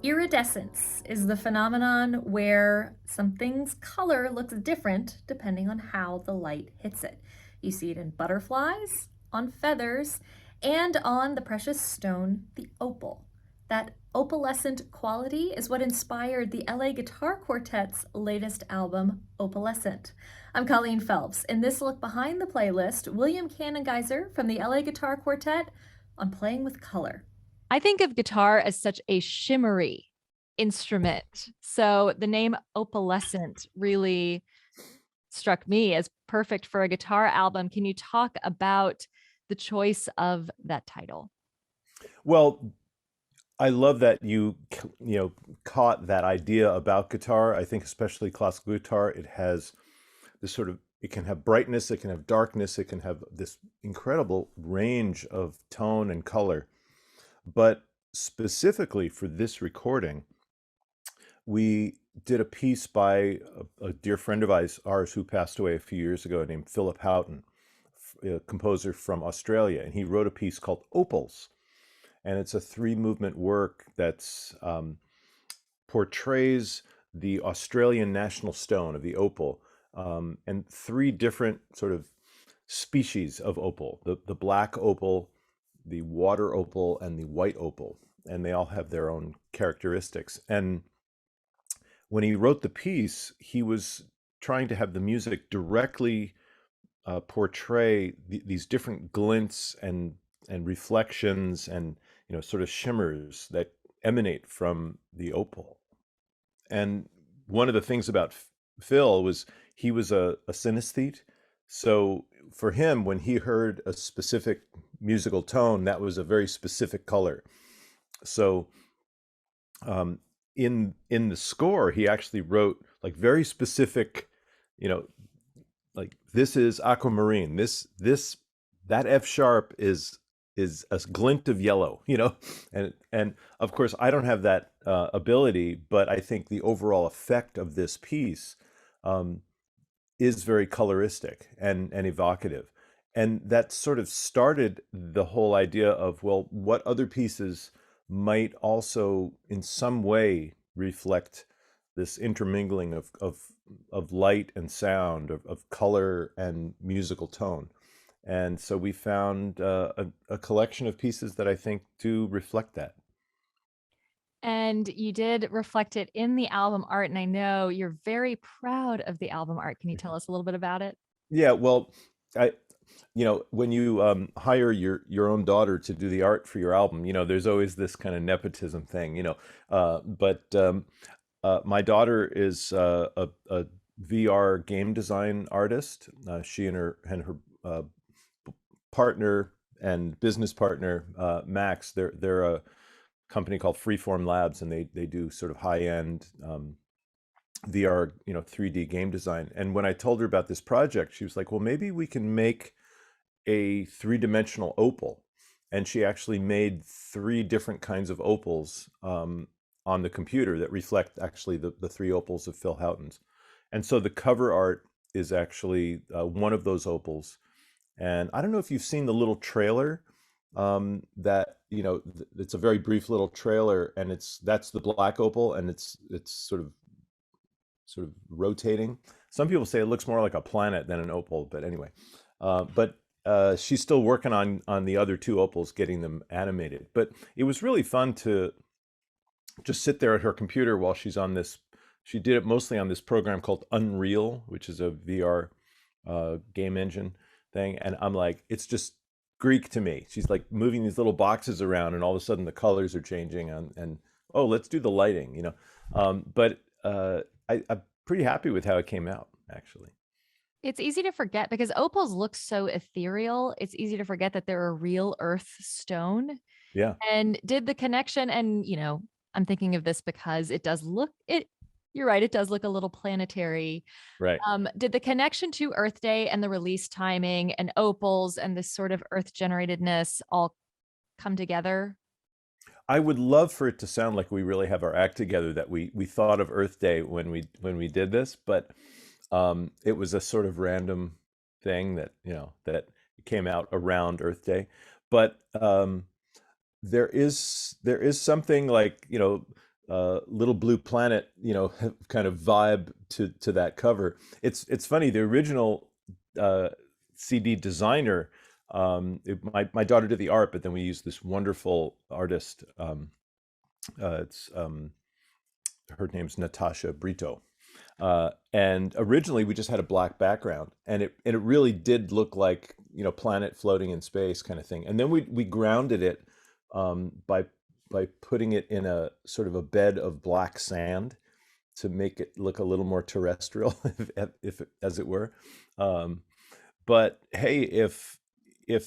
Iridescence is the phenomenon where something's color looks different depending on how the light hits it. You see it in butterflies, on feathers, and on the precious stone, the opal. That opalescent quality is what inspired the LA Guitar Quartet's latest album, Opalescent. I'm Colleen Phelps. In this look behind the playlist, William Kanengiser from the LA Guitar Quartet on playing with color. I think of guitar as such a shimmery instrument. So the name opalescent really struck me as perfect for a guitar album. Can you talk about the choice of that title? Well, I love that you caught that idea about guitar. I think especially classical guitar, it has this sort of it can have brightness, it can have darkness, it can have this incredible range of tone and color. But specifically for this recording, we did a piece by a dear friend of ours who passed away a few years ago named Philip Houghton, a composer from Australia, and he wrote a piece called Opals. And it's a three-movement work that's portrays the Australian national stone of the opal, and three different sort of species of opal: the black opal, the water opal, and the white opal, and they all have their own characteristics. And when he wrote the piece, he was trying to have the music directly portray these different glints and reflections and sort of shimmers that emanate from the opal. And one of the things about Phil was he was a synesthete. So for him, when he heard a specific musical tone, that was a very specific color. So in the score, he actually wrote like very specific, you know, like this is aquamarine. This that F sharp is a glint of yellow, and of course I don't have that ability, but I think the overall effect of this piece um, is very coloristic and evocative, and that sort of started the whole idea of, well, what other pieces might also in some way reflect this intermingling of light and sound, of color and musical tone. And so we found a collection of pieces that I think do reflect that. And you did reflect it in the album art. And I know you're very proud of the album art. Can you tell us a little bit about it? Yeah, well, I, when you hire your own daughter to do the art for your album, there's always this kind of nepotism thing, but my daughter is a VR game design artist. She and her partner and business partner, Max, they're a company called Freeform Labs, and they do sort of high end VR, 3D game design. And when I told her about this project, she was like, "Well, maybe we can make a three-dimensional opal." And she actually made three different kinds of opals on the computer that reflect actually the three opals of Phil Houghton's. And so the cover art is actually one of those opals. And I don't know if you've seen the little trailer that, it's a very brief little trailer, and that's the black opal, and it's sort of rotating. Some people say it looks more like a planet than an opal, but anyway. But she's still working on the other two opals, getting them animated. But it was really fun to just sit there at her computer while she's on this. She did it mostly on this program called Unreal, which is a VR game engine thing. And I'm like, it's just Greek to me. She's like moving these little boxes around, and all of a sudden the colors are changing, and oh, let's do the lighting. But I'm pretty happy with how it came out, actually. It's easy to forget because opals look so ethereal. It's easy to forget that they're a real earth stone. Yeah, And did the connection, and I'm thinking of this because it does look it you're right, it does look a little planetary. right. Did the connection to Earth Day and the release timing and opals and this sort of earth generatedness all come together? I would love for it to sound like we really have our act together, that we thought of Earth Day when we did this, but it was a sort of random thing that came out around Earth Day. But there is something like little blue planet, kind of vibe to that cover. It's funny. The original CD designer, my daughter did the art, but then we used this wonderful artist. It's Her name's Natasha Brito. And originally we just had a black background, and it really did look like, planet floating in space kind of thing. And then we grounded it by putting it in a sort of a bed of black sand to make it look a little more terrestrial, if as it were. But hey, if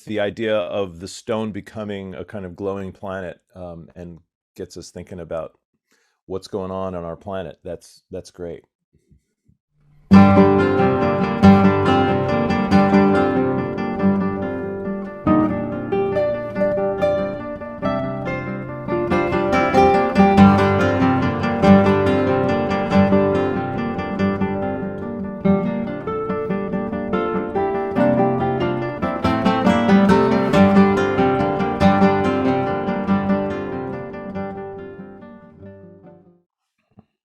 the idea of the stone becoming a kind of glowing planet, and gets us thinking about what's going on our planet, that's great.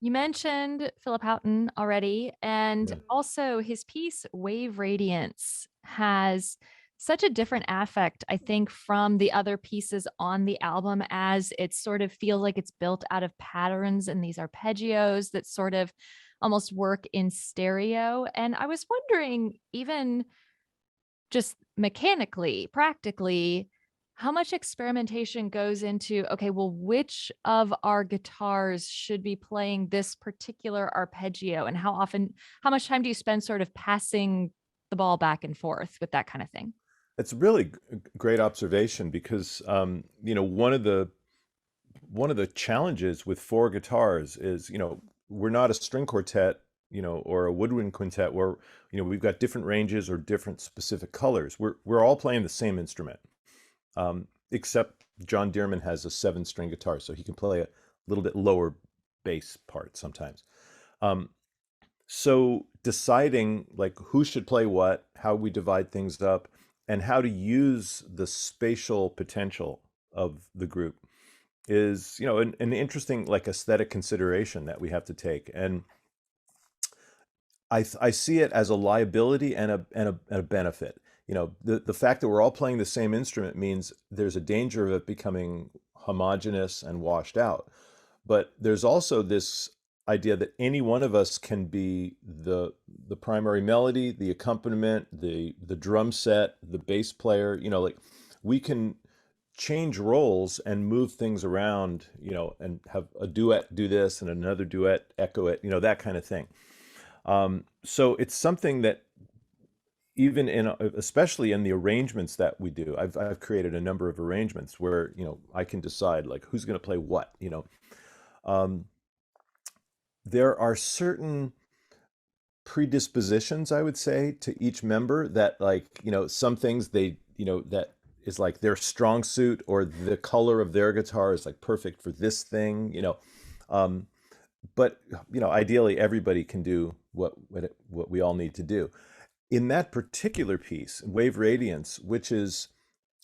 You mentioned Philip Houghton already, and Yeah. also his piece Wave Radiance has such a different affect, I think, from the other pieces on the album, as it sort of feels like it's built out of patterns and these arpeggios that sort of almost work in stereo. And I was wondering, even just mechanically, practically, how much experimentation goes into, okay, well, which of our guitars should be playing this particular arpeggio? And how much time do you spend sort of passing the ball back and forth with that kind of thing? It's really great observation, because one of the challenges with four guitars is, we're not a string quartet, or a woodwind quintet where, we've got different ranges or different specific colors. We're all playing the same instrument, except John Dearman has a 7-string guitar, so he can play a little bit lower bass part sometimes. So deciding like who should play what, how we divide things up, and how to use the spatial potential of the group is, an interesting like aesthetic consideration that we have to take. And I see it as a liability and a benefit. The fact that we're all playing the same instrument means there's a danger of it becoming homogeneous and washed out. But there's also this idea that any one of us can be the primary melody, the accompaniment, the drum set, the bass player. Like we can change roles and move things around, and have a duet do this and another duet echo it, that kind of thing. So it's something that even especially in the arrangements that we do, I've created a number of arrangements where, I can decide like who's going to play what. There are certain predispositions, I would say, to each member that, like, some things that is like their strong suit, or the color of their guitar is like perfect for this thing. Um, but ideally everybody can do what we all need to do. In that particular piece, Wave Radiance, which is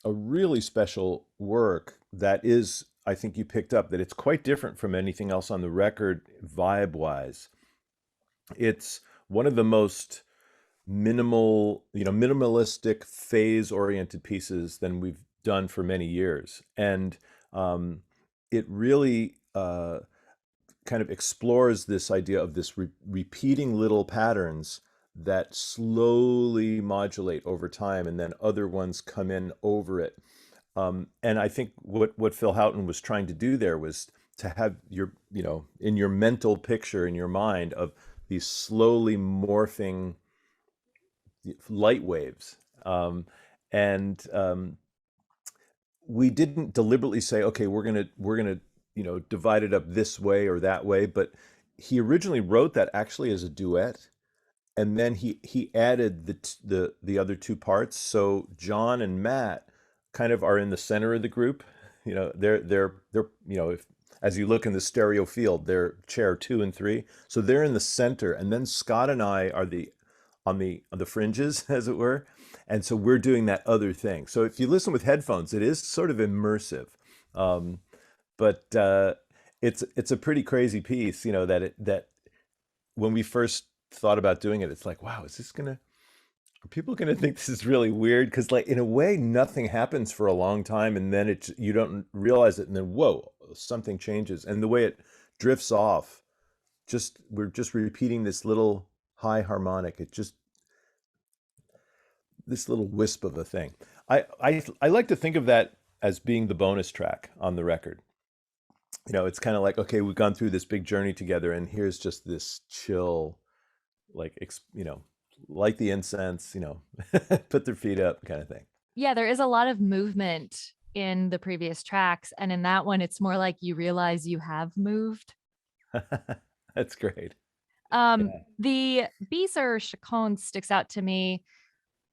a really special work, that is, I think you picked up that it's quite different from anything else on the record vibe wise. It's one of the most minimalistic, phase oriented pieces than we've done for many years. And it really kind of explores this idea of this repeating little patterns that slowly modulate over time, and then other ones come in over it. And I think what Phil Houghton was trying to do there was to have your, in your mental picture, in your mind, of these slowly morphing light waves. And we didn't deliberately say, okay, we're gonna divide it up this way or that way, but he originally wrote that actually as a duet, and then he added the other two parts. So John and Matt kind of are in the center of the group. They're if, as you look in the stereo field, they're chair 2 and 3, so they're in the center, and then Scott and I are on the fringes, as it were. And so we're doing that other thing. So if you listen with headphones, it is sort of immersive. But it's a pretty crazy piece, that when we first thought about doing it, it's like, wow, are people gonna think this is really weird? Because like in a way, nothing happens for a long time, and then you don't realize it, and then whoa, something changes, and the way it drifts off, we're just repeating this little high harmonic. It just this little wisp of a thing. I like to think of that as being the bonus track on the record. It's kind of like, okay, we've gone through this big journey together, and here's just this chill, like, light the incense, put their feet up kind of thing. Yeah, there is a lot of movement in the previous tracks. And in that one, it's more like you realize you have moved. That's great. The Beezer Chaconne sticks out to me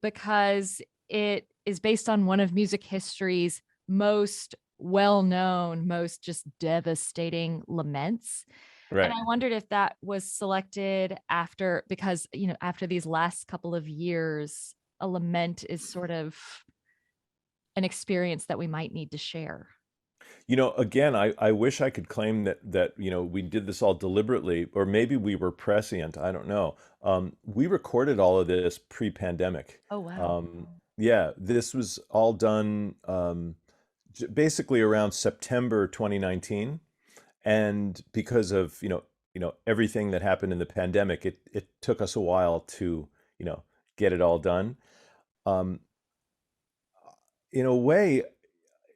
because it is based on one of music history's most well-known, most just devastating laments. And Right. I wondered if that was selected because, after these last couple of years, a lament is sort of an experience that we might need to share. Again, I wish I could claim that we did this all deliberately, or maybe we were prescient. I don't know. We recorded all of this pre-pandemic. Oh, wow. Yeah, this was all done basically around September 2019, and because of everything that happened in the pandemic, it took us a while to get it all done. Um, in a way,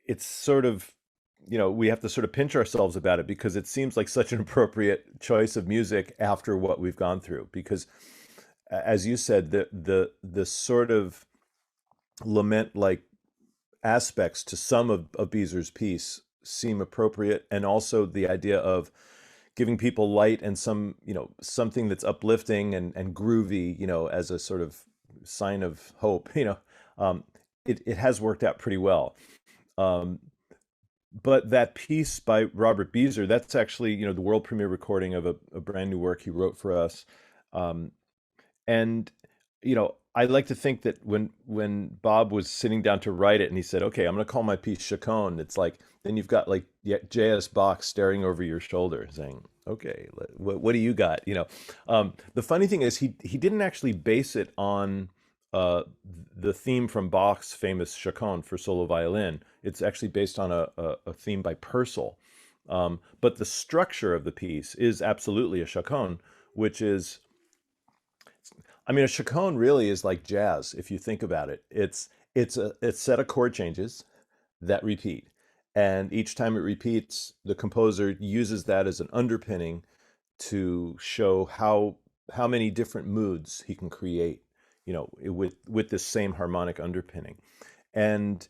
it's sort of we have to sort of pinch ourselves about it because it seems like such an appropriate choice of music after what we've gone through. Because, as you said, the sort of lament like aspects to some of Beezer's piece seem appropriate, and also the idea of giving people light and something that's uplifting and groovy, as a sort of sign of hope. It has worked out pretty well. Um, but that piece by Robert Beezer, that's actually, the world premiere recording of a brand new work he wrote for us. Um, and, I like to think that when Bob was sitting down to write it and he said, okay, I'm going to call my piece Chaconne, it's like, then you've got like J.S. Bach staring over your shoulder saying, okay, what do you got? The funny thing is he didn't actually base it on the theme from Bach's famous Chaconne for solo violin. It's actually based on a theme by Purcell. But the structure of the piece is absolutely a Chaconne, which is, a Chaconne really is like jazz if you think about it. It's a set of chord changes that repeat, and each time it repeats, the composer uses that as an underpinning to show how many different moods he can create, with this same harmonic underpinning. And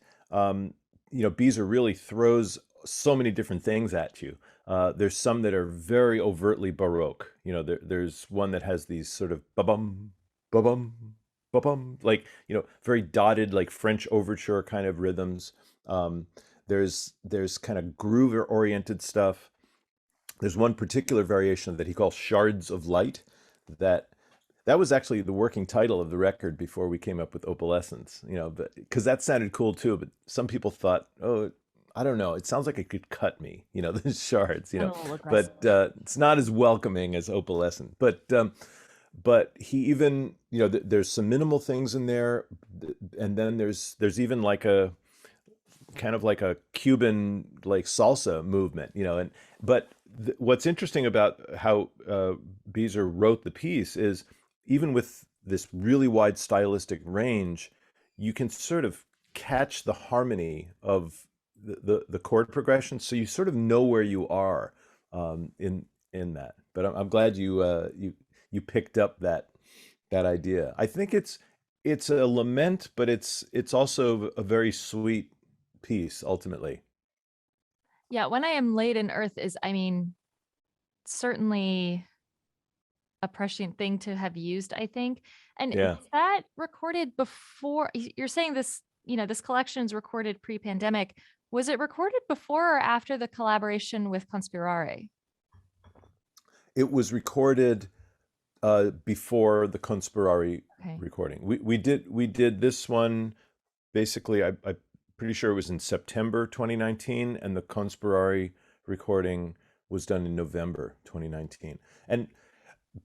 Beezer really throws so many different things at you. There's some that are very overtly Baroque. There's one that has these sort of ba-bum, ba-bum, ba-bum, like, very dotted, like French overture kind of rhythms. There's kind of groove-oriented stuff. There's one particular variation that he calls Shards of Light, that was actually the working title of the record before we came up with Opalescence, but because that sounded cool too. But some people thought, oh, I don't know, it sounds like it could cut me, the shards, And a little aggressive. but it's not as welcoming as Opalescent. But he even, there's some minimal things in there, and then there's even like a kind of like a Cuban like salsa movement, and but what's interesting about how Beezer wrote the piece is, even with this really wide stylistic range, you can sort of catch the harmony of the chord progression, so you sort of know where you are in that. But I'm glad you picked up that idea. I think it's a lament, but it's also a very sweet piece ultimately. Yeah, When I Am Laid in Earth is, certainly a prescient thing to have used, I think. And Yeah. was that recorded before? You're saying this, this collection is recorded pre-pandemic. Was it recorded before or after the collaboration with Conspirare? It was recorded before the Conspirari Okay. recording. We did this one basically. I'm pretty sure it was in September 2019, and the Conspirari recording was done in November 2019. And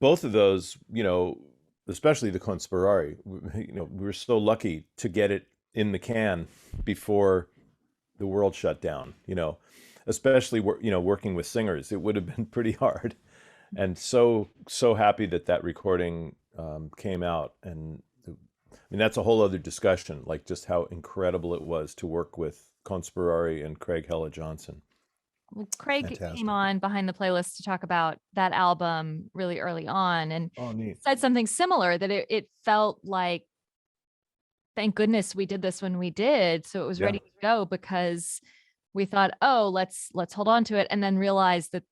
both of those, especially the Conspirari, we were so lucky to get it in the can before the world shut down, especially, working with singers. It would have been pretty hard. And so happy that that recording came out. And I mean, that's a whole other discussion, like just how incredible it was to work with Conspirari and Craig Hella Johnson. Well, Craig came Fantastic. on Behind the Playlist to talk about that album really early on and Oh, neat. said something similar, that it felt like, thank goodness we did this when we did. So it was Yeah. ready to go, because we thought, oh, let's hold on to it, and then realized that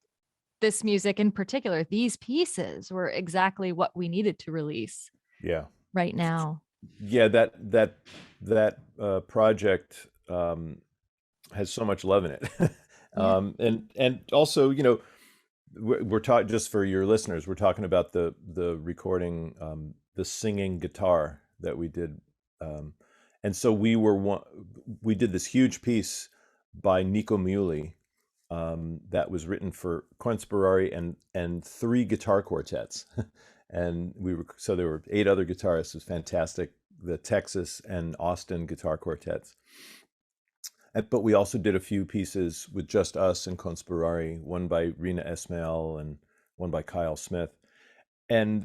this music in particular, these pieces, were exactly what we needed to release Yeah. right now. Yeah, that project has so much love in it. Yeah. And also, we're talking, just for your listeners, we're talking about the recording, the singing guitar that we did. And so we did this huge piece by Nico Muhly, that was written for Conspirari and 3 guitar quartets. And so there were 8 other guitarists. It was fantastic. The Texas and Austin guitar quartets. But we also did a few pieces with just us and Conspirari, one by Rina Esmail and one by Kyle Smith. And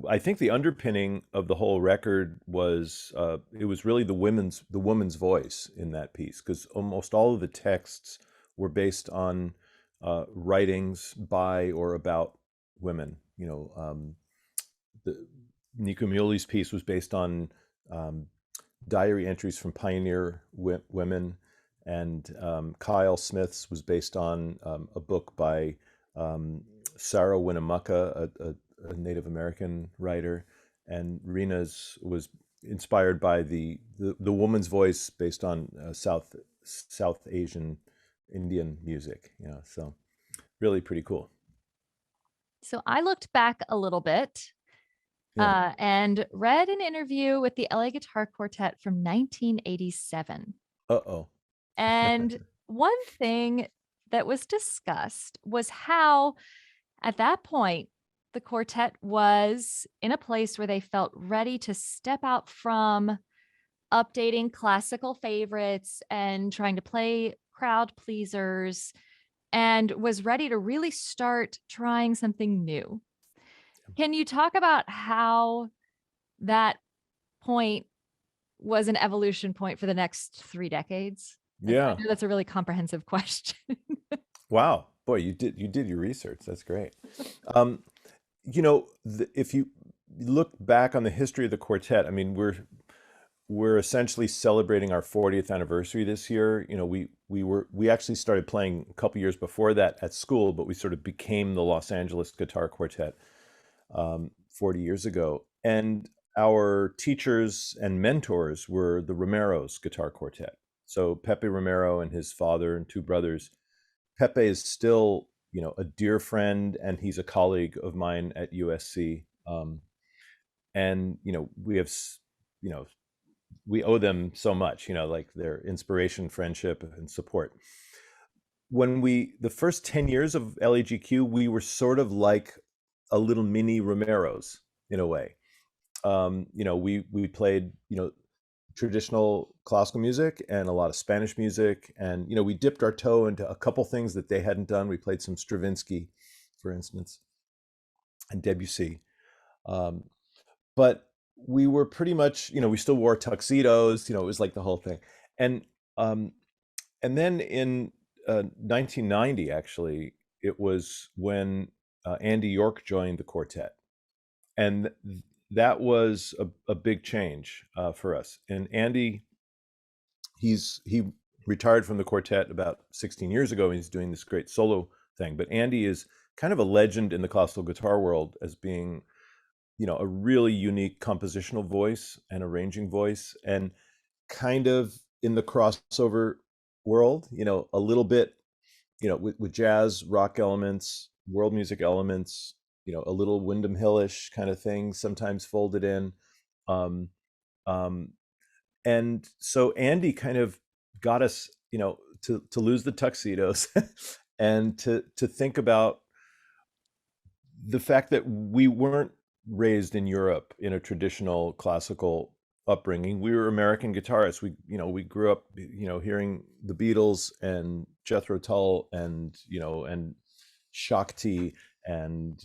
I think the underpinning of the whole record was, it was really the woman's voice in that piece, because almost all of the texts were based on writings by or about women. The Nico Muhly's piece was based on diary entries from pioneer women, and Kyle Smith's was based on a book by Sarah Winnemucca, a Native American writer, and Rena's was inspired by the woman's voice based on South Asian Indian music. So really pretty cool. So I looked back a little bit and read an interview with the LA Guitar Quartet from 1987. Uh-oh. And one thing that was discussed was how, at that point, the quartet was in a place where they felt ready to step out from updating classical favorites and trying to play crowd pleasers, and was ready to really start trying something new. Can you talk about how that point was an evolution point for the next 3 decades? I Yeah. know that's a really comprehensive question. Wow. Boy, you did your research. That's great. If you look back on the history of the quartet, I mean, we're essentially celebrating our 40th anniversary this year. We actually started playing a couple years before that at school, but we sort of became the Los Angeles Guitar Quartet 40 years ago. And our teachers and mentors were the Romero's Guitar Quartet. So Pepe Romero and his father and 2 brothers. Pepe is still, a dear friend, and he's a colleague of mine at USC. And we have, we owe them so much, like their inspiration, friendship, and support. When the first 10 years of LAGQ, we were sort of like a little mini Romero's in a way. We played, traditional classical music and a lot of Spanish music. And, we dipped our toe into a couple things that they hadn't done. We played some Stravinsky, for instance, and Debussy. But we were pretty much, we still wore tuxedos, it was like the whole thing. And then in 1990, actually, it was when Andy York joined the quartet. And that was a big change for us. And Andy, he retired from the quartet about 16 years ago, and he's doing this great solo thing. But Andy is kind of a legend in the classical guitar world as being, a really unique compositional voice and arranging voice, and kind of in the crossover world, a little bit, with jazz, rock elements, world music elements, a little Windham Hillish kind of thing, sometimes folded in. Um, and so Andy kind of got us, to lose the tuxedos and to think about the fact that we weren't raised in Europe in a traditional classical upbringing. We were American guitarists. We grew up, hearing the Beatles and Jethro Tull and, and Shakti and,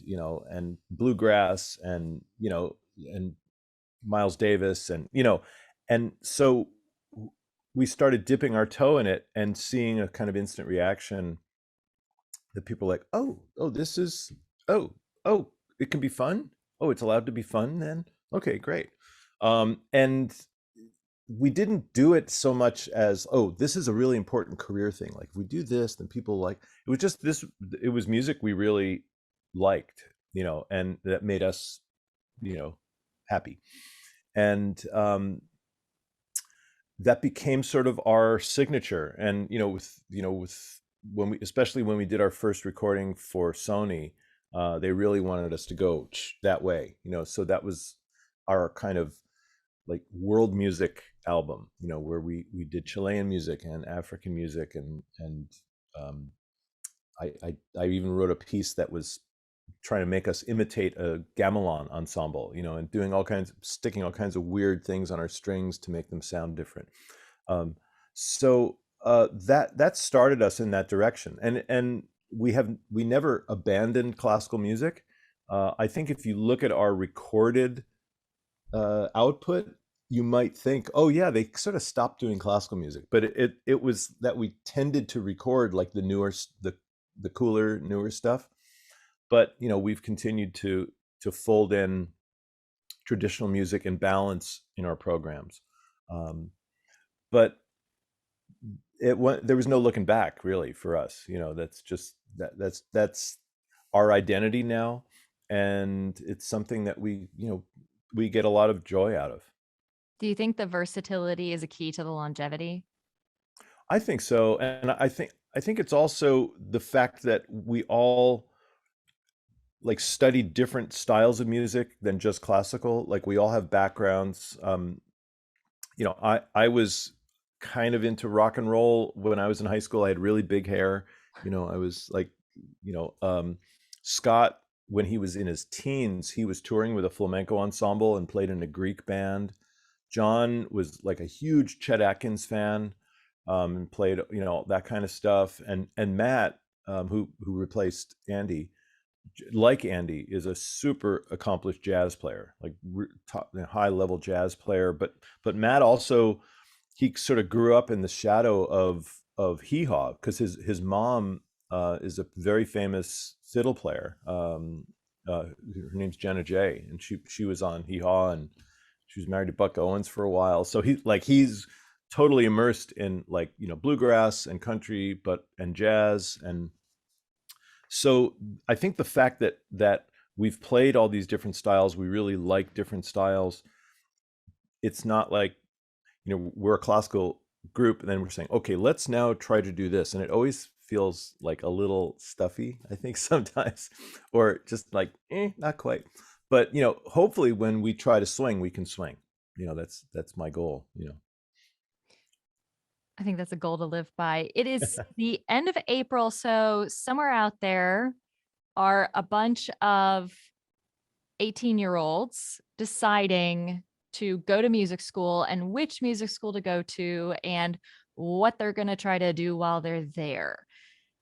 and bluegrass and, and Miles Davis and so we started dipping our toe in it and seeing a kind of instant reaction that people are like, oh, this is, oh, oh, it can be fun. Oh, it's allowed to be fun then. Okay, great. And we didn't do it so much as, oh, this is a really important career thing. Like if we do this, then people like, it was just this, it was music we really liked, and that made us, happy. And that became sort of our signature. And, with when we, especially when we did our first recording for Sony, they really wanted us to go that way, so that was our kind of like world music album, where we did Chilean music and African music and I even wrote a piece that was trying to make us imitate a gamelan ensemble, and doing sticking all kinds of weird things on our strings to make them sound different. That started us in that direction, and we never abandoned classical music. I think if you look at our recorded output, you might think, oh yeah, they sort of stopped doing classical music, but it was that we tended to record like the cooler, newer stuff. But we've continued to fold in traditional music and balance in our programs. But there was no looking back really for us. That's just that's our identity now, and it's something that we get a lot of joy out of. Do you think the versatility is a key to the longevity? I think so, and I think it's also the fact that we all like study different styles of music than just classical. Like we all have backgrounds. I was kind of into rock and roll when I was in high school. I had really big hair. I was like, Scott, when he was in his teens, he was touring with a flamenco ensemble and played in a Greek band. John was like a huge Chet Atkins fan, and played, that kind of stuff. And Matt, who replaced Andy, like Andy, is a super accomplished jazz player, like top, high level jazz player. But Matt also, he sort of grew up in the shadow of hee haw because his mom is a very famous fiddle player. Her name's Jenna J, and she was on hee haw, and she was married to Buck Owens for a while. So he's totally immersed in like bluegrass and country, and jazz. And so I think the fact that we've played all these different styles, we really like different styles. It's not like, we're a classical group and then we're saying, okay, let's now try to do this. And it always feels like a little stuffy, I think sometimes, or just like, not quite. But, hopefully when we try to swing, we can swing. That's my goal. I think that's a goal to live by. It is the end of April, so somewhere out there are a bunch of 18-year-olds deciding to go to music school and which music school to go to and what they're going to try to do while they're there.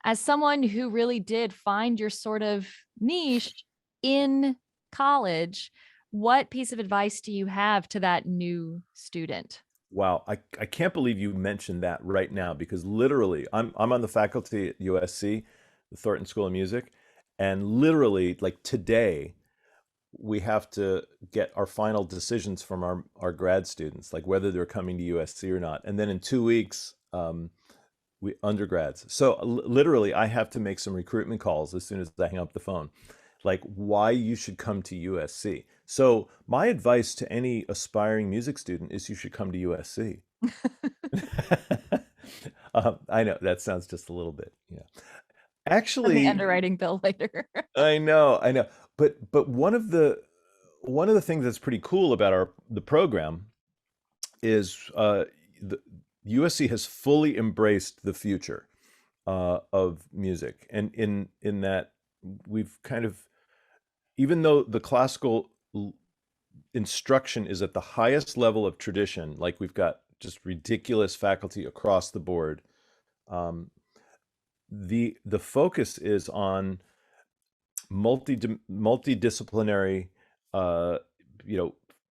As someone who really did find your sort of niche in college, what piece of advice do you have to that new student? Wow, I can't believe you mentioned that right now, because literally I'm on the faculty at USC, the Thornton School of Music, and literally like today we have to get our final decisions from our grad students, like whether they're coming to USC or not. And then in 2 weeks, we undergrads. So literally I have to make some recruitment calls as soon as I hang up the phone, like why you should come to USC. So my advice to any aspiring music student is you should come to USC. I know that sounds just a little bit, On the actually, underwriting bill later. I know. But one of the things that's pretty cool about the program is the USC has fully embraced the future. of music, and in that we've kind of, even though the classical instruction is at the highest level of tradition, like we've got just ridiculous faculty across the board, um, the focus is on multidisciplinary, uh,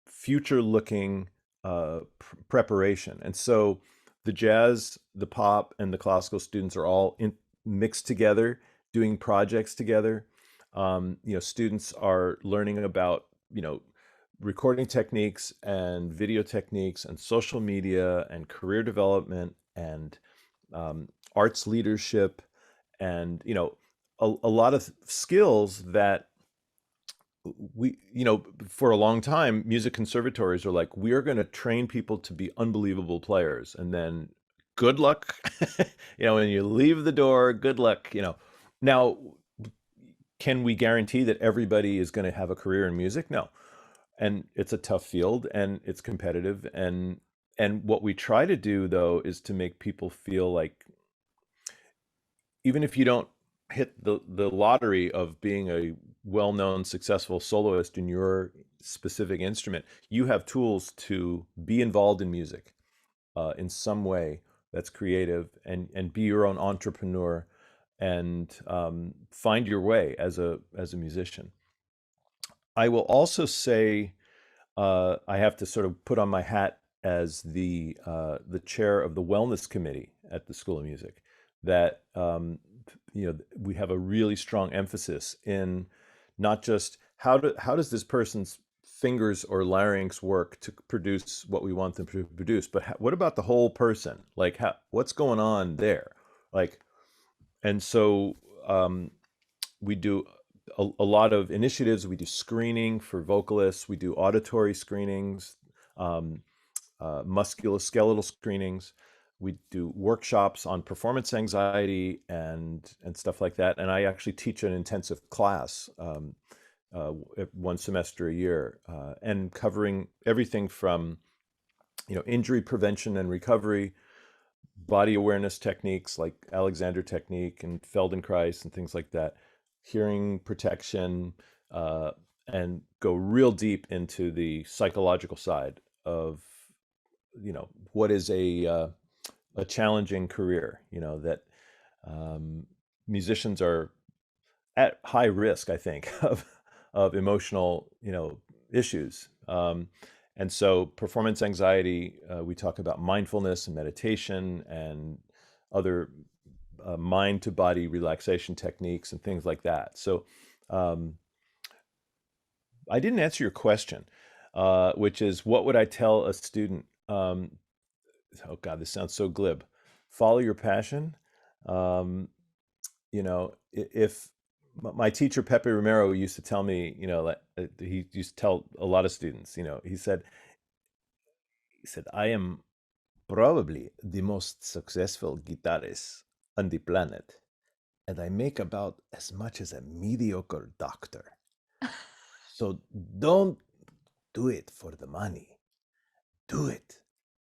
future looking preparation. And so the jazz, the pop, and the classical students are all mixed together, doing projects together. Students are learning about, recording techniques and video techniques and social media and career development and arts leadership, and a lot of skills that we, for a long time, music conservatories are like, we are going to train people to be unbelievable players, and then good luck. When you leave the door, good luck. Now, can we guarantee that everybody is going to have a career in music? No. And it's a tough field, and it's competitive, and what we try to do, though, is to make people feel like, even if you don't hit the lottery of being a well-known, successful soloist in your specific instrument, you have tools to be involved in music in some way that's creative, and be your own entrepreneur, and find your way as a musician. I will also say, I have to sort of put on my hat as the chair of the wellness committee at the School of Music, that we have a really strong emphasis in not just how does this person's fingers or larynx work to produce what we want them to produce, but what about the whole person? Like, what's going on there? Like, and so we do a lot of initiatives. We do screening for vocalists. We do auditory screenings, musculoskeletal screenings. We do workshops on performance anxiety and stuff like that. And I actually teach an intensive class one semester a year, and covering everything from injury prevention and recovery, body awareness techniques like Alexander technique and Feldenkrais and things like that, hearing protection, and go real deep into the psychological side of what is a challenging career, that musicians are at high risk, I think, of emotional issues. And so performance anxiety, we talk about mindfulness and meditation and other mind to body relaxation techniques and things like that. So I didn't answer your question, which is, what would I tell a student? Oh God, this sounds so glib. Follow your passion. If my teacher Pepe Romero used to tell me, he used to tell a lot of students, he said, I am probably the most successful guitarist on the planet, and I make about as much as a mediocre doctor. So don't do it for the money. Do it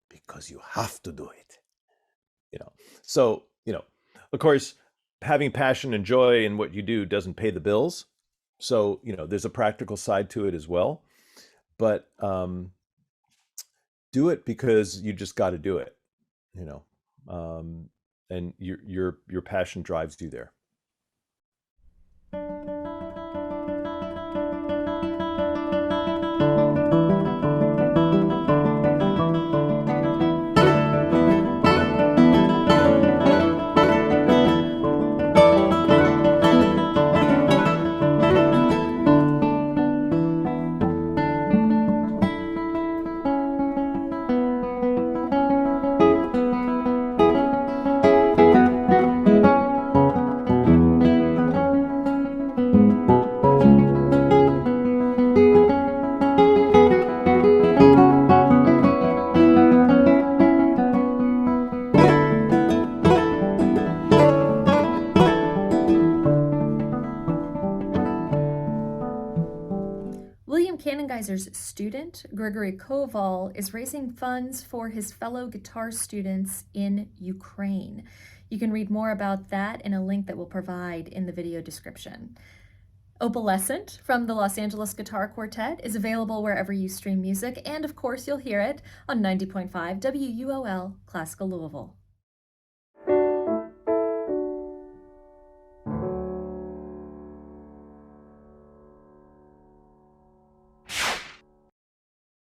because you have to do it. So, of course, having passion and joy in what you do doesn't pay the bills. So, there's a practical side to it as well. But do it because you just got to do it, and your passion drives you there. Kanengeiser's student, Grigory Koval, is raising funds for his fellow guitar students in Ukraine. You can read more about that in a link that we'll provide in the video description. Opalescent from the Los Angeles Guitar Quartet is available wherever you stream music, and of course you'll hear it on 90.5 WUOL Classical Louisville.